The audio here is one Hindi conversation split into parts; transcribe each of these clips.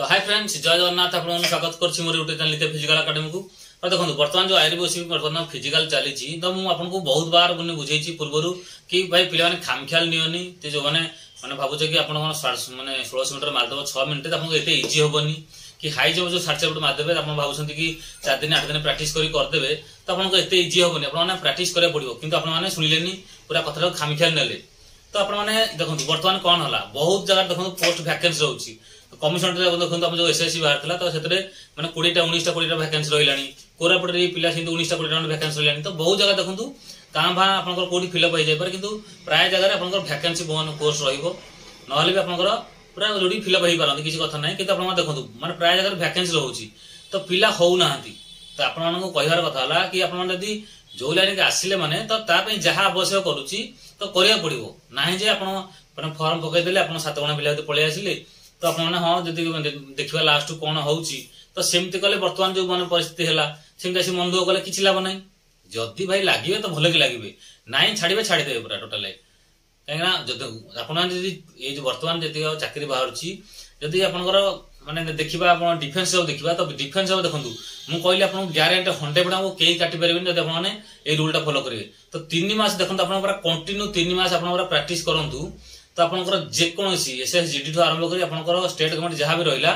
तो हाय फ्रेंड्स, जय जगन्नाथ। आप स्वागत कर मोर यूट्यूब चैनल फिजिकल एकेडमी को। और देखो बर्तमान जो आयुर्वेद बर्तमान फिजिकल चली तो मुझे बहुत बार बुझे पूर्वर कि भाई पे खामख्याल नियोनी जो मैंने मैंने भावुचे कि आप मैंने 1600 मीटर मारदेव 6 मिनट आपको एत इजी हेनी कि हाई जब जो 7.5 फुट मारदेवे आप भावुं कि 4 दिन 8 दिन प्राक्ट करदे तो आपको एत इजी हेनी आपने प्राक्ट करा पड़ो कि आपने शुणिले पूरा कथा खामख्याल ने तो आपने देखो बर्तमान कौन है बहुत जगह देखो पोस्ट वैकेंसी रोचे कमिशन देखो आम जो एसएससी बाहर तो से मैंने 20टा 19टा 20टा वैकेंसी रही कोरापुट पिला 19टा 20टा वैकेंसी रही तो बहुत जगह देखो क्या भा आप फिलअप हो जाए कि प्राय जगह आप वैकेंसी पोस्ट रहा भी आप पूरा जोड़ी फिलअप हो पारती किसी कथा ना कि देखो मैंने प्राय जगह वैकेंसी रोचे तो पिला होना तो आपको कहबार कथा है कि आपड़ी जो लाइन के आसिले मैंने तो जहाँ आवश्यक करुच्ची तो करा पड़ो ना जे आप फर्म पकईदे आप 7 गणा पिला पलि आसिले तो आपने हाँ जी देखा लास्ट कौन हो तो सेमती कले बर्तमान जो मैंने परिस्थिति है सेमती मन दुख कले किसी लाभ ना जदि भाई लगे तो भल कि लगे ना छाड़े छाड़ीदे पूरा टोटाल कहीं आप बर्तमान जी चाकरी बाहर जदि आपंकर माने देखा डिफेन्स देखा तो डिफेन्स देखो मुझे कहली आप ग्यारंटी 100% आपको कई काटि पारे जब आपने रूलटा फॉलो करेंगे तो 3 मास देखो आप कंटिन्यू 3 मास आप प्राक्ट करूँ तो आपंकर जेकोसी एसएसजीडी आरंभ कर स्टेट गवर्नमेंट जहाँ भी रहा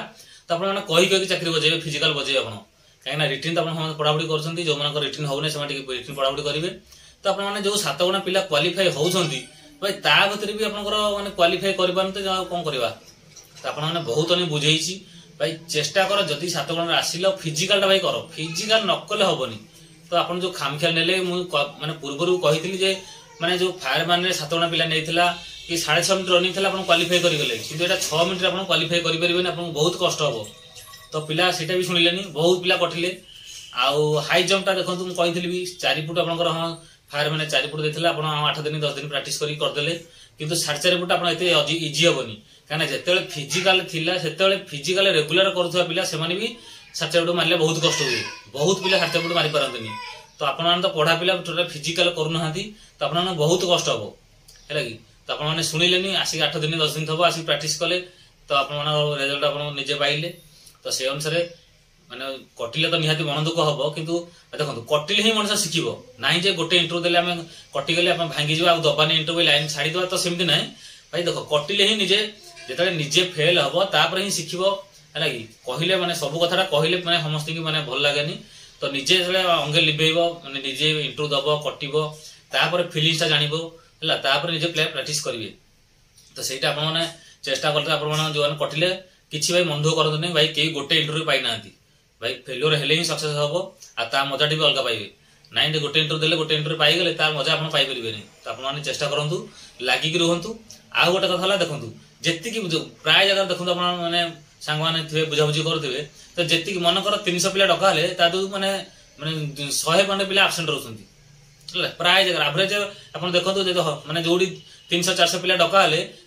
तो आपने कही चाकरी बजे फिजिकल बजे आप कहीं रिटिन तो आप पढ़ापढ़ी कर जो मैं रिटिन होने से रिटिन पढ़ापढ़ी करेंगे तो आपने जो 7 गणा पिला क्वालिफाई होती भाई ता भर भी आप मैंने क्वालिफाई करपारते कौन करवा तो आपने बहुत बुझे भाई चेष्टा कर जदि 7 गणा आसिल फिजिकाल भाई कर फिजिकाल नकले हेनी तो आप जो खामख्याल ने मैंने पूर्वर कही मैंने जो फायरमैन 7 गणा पिला नहीं कि 6.5 मिनट रनिंग थी क्वालिफाई करगले कि 6 मिनट आप क्वालिफाई करेंगे आपको बहुत कष्ट हम तो पिला सीटा भी शुणिले बहुत पिला कटिले आउ हाई जंपटा देखो मुझे कही 4 फुट आप हाँ फायरमैन 4 फुट देते आप 8 दिन 10 दिन प्राक्ट करदे कि 4.5 फुट आप इजी हेनी कहीं जिते फिजिकाल से फिजिकाल रेगुलर करुवा पिला से भी 4.5 फुट मारे बहुत कष्ट हुए बहुत पिला 4.5 फुट मारी पारती तो आप तो पढ़ा पिला टोटाल फिजिकाल करूना तो आप बहुत कष्ट हम है कि तो आपने शुणिले आसिक 8 दिन 10 दिन थो आसिक प्राक्ट कले तो आप रेजल्ट आप निजे पाइले तो से अनुसार माने कटिले तो निहाती मन दुख हम कि देखो कटिले ही मनुष्य शिखब ना जे गोटे इंटरव्यू देले आम कटिगले आप भांगी जा दबानी इंटरव्यू लाइन छाड़ीदे तो सेमती ना भाई देखो कटिले ही निजे जो निजे फेल हम तापर ही शिखब है कि कहले मैंने सब कथा कहले मैंने समस्त की मैंने भल लगे तो निजे अंगे लिभेब मैंने निजे इंटरव्यू दब कटब तापर फिलिंग्सटा जानब है तापर निजे प्ले प्राक्ट करेंगे तो सहीटा आपने चेष्टा करते आप जो कटिले किसी भाई मन दुख करते भाई कई गोटे इंटरव्यू पाई ना भाई फेल्योर हेले ही सक्सेस हम आ मजा भी अलग पाइबे ना गोटे इंटरव्यू देले गोटे इंटरव्यू पाईगले तार मजा आप पाइपर तो आपने चेष्टा करूँ लगिक रुहतु आउ गोटे कथा देखूँ जी प्राय जगह देखो मैंने सांग मैंने थे बुझाबुझी करुवे तो जी मनकर 300 पिला डका मैंने मैंने 100 खंडे पिला आबसेंट रोचे प्राय जगह एवरेज आप देखो मैंने जो 300-400 पिला डका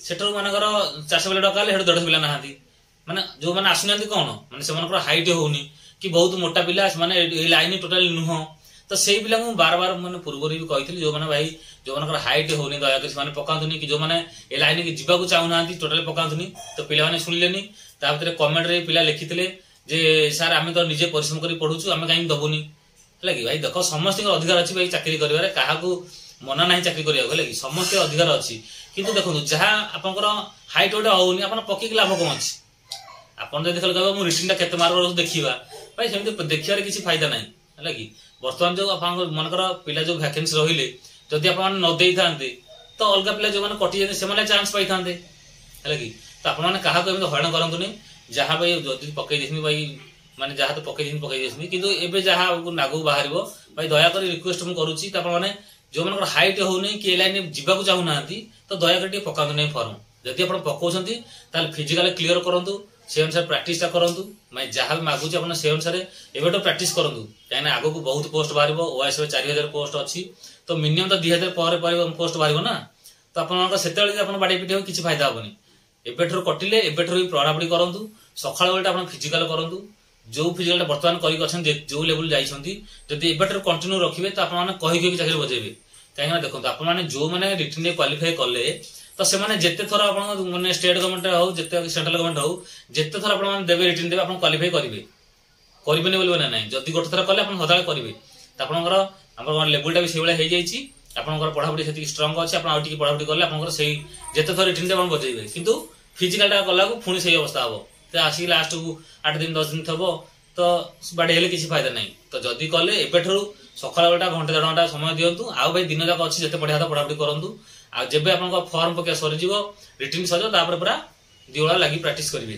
से मानकर 400 पिला डका 150 पिला ना माने जो मैंने आसुना कौन मैंने से हाइट होनी कि बहुत मोटा पिला माने लाइन टोटाल नुह तो से पिला बार बार मैंने पूर्व भी कही जो मैंने भाई जो मन हाइट होनी दयाकोरी से पकातुनि कि जो मैंने ए लाइन की जीवा चाहूना टोटाल पकातुनि तो पिला शुणिले भर कमेंट रे पिला लिखिते जे सार आम तो निजे परिश्रम कर पढ़ुचु आम कहीं दबुनी है कि भाई देख समस्त अधिकार अच्छी भाई चाकरी कर क्या मना ना चाकरी करा कि समस्त अधिकार अच्छी किंतु देखो जहाँ आपंकर हाइट गोटे होनी आप पकईक लाभ कौन अच्छी आपन जो कह मुझे रिटिन के मार्क देखा भाई सेमती देखिए किसी फायदा ना है कि बर्तमान जो आप मनकर पिला जो वैकेंसी रही जदि आप नदे था तो अलग पिला जो मैंने कटि जाते से चांस पाई था है कि तो आपने क्या हईराण करतुनि जहाँ भाई जदि पकई देनी भाई माने जहाँ तो पकई देनी कि जहाँ आगू बाहर भाई दयाक रिक्वेस्ट मुझे करुच्ची मैंने जो मन हाइट होनी कि लाइन जावाक चाहूना तो दयाक पकातु नहीं फर्म जदि आप पकाउं फिजिकाल क्लीयर करूँ से अनुसार प्राक्टिस करूँ मैं जहाँ भी मागुच आप से अनुसार एवं प्राक्टिस करूँ कहीं आग को बहुत पोस्ट बाहर ओएस 4000 पोस्ट अच्छी तो मिनिमम तो 2000 पोस्ट बाहर ना तो आप बाड़ी पिटे किसी फायदा हेनी एबेठर कटिले एबेठर भी पढ़ापढ़ी करूँ सकाल बेलटा आप फिजिकाल करूँ जो फिजिकाल बर्तमान कर जो लेवल जाइए जदि एबेठर कंटिन्यू रखिए तो आपने कही चाकरी बजेबे कहीं देखो आपने जो मैंने रिटिन क्वालिफाई कले तो से माने जेते थर आपण माने स्टेट गवर्नमेंट हो जेते सेंट्रल गवर्नमेंट हो जेते थर आपण माने देबे रिटर्न देबे आपण क्वालिफाई करिवे करिबेनी बोलबे ना नाही जदी गोटे थर कले आपण सदाळे करिवे त आपनकर हमर लेवलटा भी सेबळे हे जाईची आपनकर पढापढी सेति स्ट्रांग अछि आपण आउटी की पढापढी करले आपनकर सेही जेते थर रिटर्न देबे आपण बजेइबे किंतु फिजिकल टा कला को पुणी सेही अवस्था हबो ते आसी लास्ट को 8 दिन 10 दिन थबो तो बाडे हेले किसी फायदा नहीं तो जदी कले एपेठरू सकाळ बेटा घंटे 1.5 घंटा समय दियंतु आ भाई दिन जाक अछि जेते पढिया पढापढी करंतु आ जेबे आपन फॉर्म पके सरी जीवो रिटर्न सजो तापर पूरा दिवळा लागि प्रैक्टिस करिवे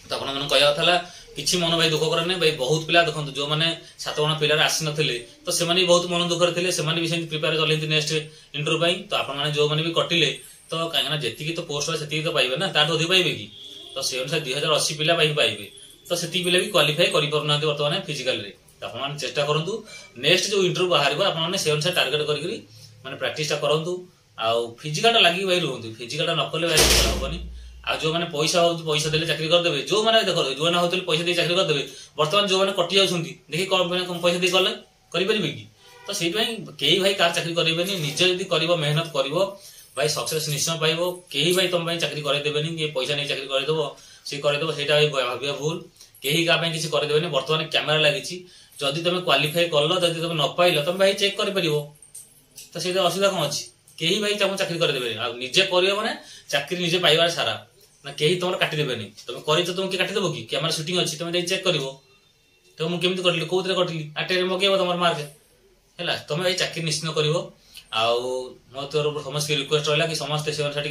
तो आपन मन कहया थला किछि मन भाई दुख करने भाई बहुत पिला देखंतु जो माने 7 जण पिला आसी नथिले तो से माने बहुत मन दुख करथिले से माने भी सेंति प्रिपेयर करलेंति नेक्स्ट इंटरव्यू पई तो आपन माने जो माने भी कटिले तो काहेना जेति की तो पोस्ट है सेति तो पाइबे ना ताठ अधिक पाइबे की तो से अनुसार 2080 पिला भाई पाइबे तो सेति पिला भी क्वालिफाई करि परना वर्तमान फिजिकल रे आपण माने चेष्टा करंतु नेक्स्ट जो इंटरव्यू बाहरबो आपण माने से अनुसार टारगेट करिकरी माने प्रैक्टिस ता करंतु आ फिजिकल ता लागि भाई रहंतु फिजिकल ता नकले भाई होबनी आ जो माने पैसा हो पैसा देले चाकरी कर देबे जो माने देखो जो ना होतले पैसा दे चाकरी कर देबे वर्तमान जो माने कटि जाउछंती देखि कम पैसा दे करले करि परिबे की तो सेहि भाई केही भाई कार चाकरी करिबेनी निजे जदी करिवो मेहनत करिवो भाई सक्सेस निश्चय पाइबो केही भाई तुम भाई चाकरी करे देबेनी के पैसा नै चाकरी करे देबो से करे देबो सेटा भाई भाबिया भूल केही का भाई किछि करे देबेनी वर्तमान कैमरा लागिछि जदी तुम क्वालिफाई करलो जदी तुम न पाइलो तुम भाई चेक करि परिबो तो सेटा असुविधा कोन अछि केही भाई तुम चाकरी करे देबेनी आ निजे करियो माने चाकरी निजे पाइबार सारा ना केही तुम काटि देबेनी तुम करि तो तुम के काटि देबो की कैमरा शूटिंग अछि तुम चेक करिवो तो मु केमिति करली कोथरे कटली आटे मगेबो तमर मार्क हैला तुम भाई चाकरी निश्चित करिवो आउ मो तोर समस्त रिक्वेस्ट रहला कि समस्त से अनुसार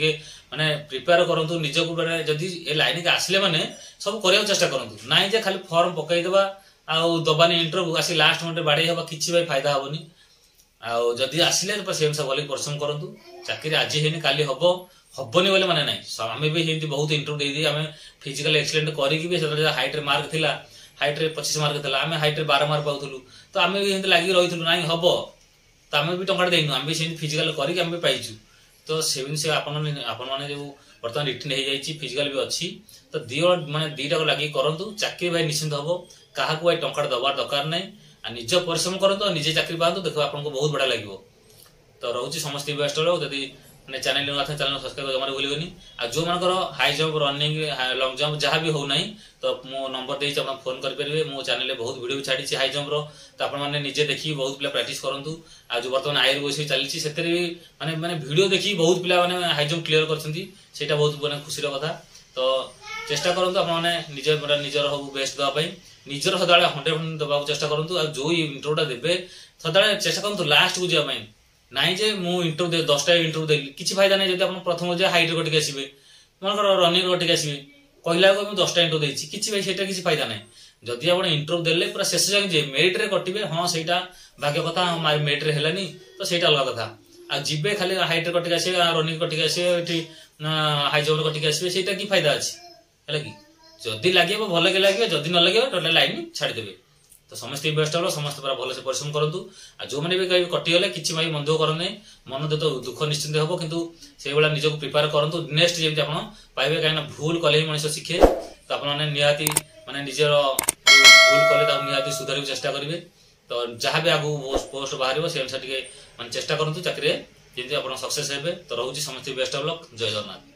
माने प्रिपेयर करंतु निज को माने जदी ए लाइन के आसले माने सब करिया चेष्टा करंतु नाइ जे खाली फॉर्म पकई देबा आउ दबानी इंटरव्यू आसी लास्ट मोमेंट बाडे हबा किछि भाई फायदा हबनी आउ जदी आसिले तो सेम सब वाली परिश्रम करंतु चाकरी आज हेनी काली हबनी बोले माने नाही हमें भी हेंती बहुत इंटरव्यू दे दी हमें फिजिकल एक्सीलेंट करी कि भी से हाइट रे मार्क थिला हाइट रे 25 मार्क थिला हमें हाइट रे 12 मार्क पाउथलु तो हमें भी हेंती लागि रहिथलु नाही हबो तो आम भी टंका देनु आम भी फिजिकल करके आम भी पाइछु तो सेविंग से आपण माने जो वर्तमान रिटर्न हो जाइछि फिजिकल भी अछि तो दियो माने दीटा को लागि करंतु चाकरी भाई निश्चित हबो काहा को भाई टंका दबार दरकार नै आ निज परिश्रम करंतु निजे चाकरी पांतु देखो आपन को बहुत बड़ा लागिवो तो रहउछि समस्त इन्वेस्टर जदी माने चैनल न था चैनल सब्सक्राइब जमारे भूलिबेनी आ जो मानकर high jump running long jump जहां भी हो नाही तो मो नंबर देइ आपण फोन कर परिबे मो चैनल रे बहुत वीडियो छाडी छी हाई जंप रो तो आपण माने निजे देखि बहुत पिला प्रैक्टिस करंतु आ जो वर्तमान आयर बसी चली छी सेतरी माने माने वीडियो देखि बहुत पिला माने हाई जंप क्लियर करछंती सेटा बहुत माने खुशी रो कथा तो चेष्टा करंतु आपण माने निजे माने निजर हो बेस्ट दवा पई निजर सदाळे 100% दबा चेष्टा करंतु आ जो इंट्रोटा देबे सदाळे चेष्टा करंतु लास्ट को जिया पई नाइ जे मु इंटरव्यू दे 10टा इंटरव्यू देली किछि फायदा नै जदि आपण प्रथम जे हाइट कटिक आसीबे मनकर रनिंग कटिक आसीबे कहला को मु 10टा इंटरव्यू देछि किछि भाई सेटा किछि फायदा नै जदि आपण इंटरव्यू देले पूरा शेष जाय जे मेरिट रे कटिबे हां सेटा भाग्य कथा मार मेरिट रे हेलानी तो सेटा अलग कथा आ जिबे खाली हाइट कटिक आसीबे रनिंग कटिक आसीबे एठी हाई जंप कटिक आसीबे सेटा की फायदा अछि हैला की जदि लागेबो भले के लागेबो जदि न लागेबो टोटल लाइन छाडी देबे तो समस्त इन्वेस्टर समस्त पूरा भले से परिश्रम करंतु आ जो माने भी कहि कटि गले किछि भाई मन दुख करने मन दे तो दुख निश्चित होबो किंतु से बेला निज को प्रिपेयर करंतु नेक्स्ट जेमि आपण पाइबे कायना भूल कले ही मनुष्य सिखे तो आपण माने निहाती माने निजर भूल कले ता निहाती सुधारिबे चेष्टा करिवे तो जहां भी आगु पोस्ट बाहरिबो से अनुसार टिके माने चेष्टा करंतु चाकरी जेमि आपण सक्सेस हेबे तो रहउची समस्त बेस्ट ऑफ लक जय जगन्नाथ।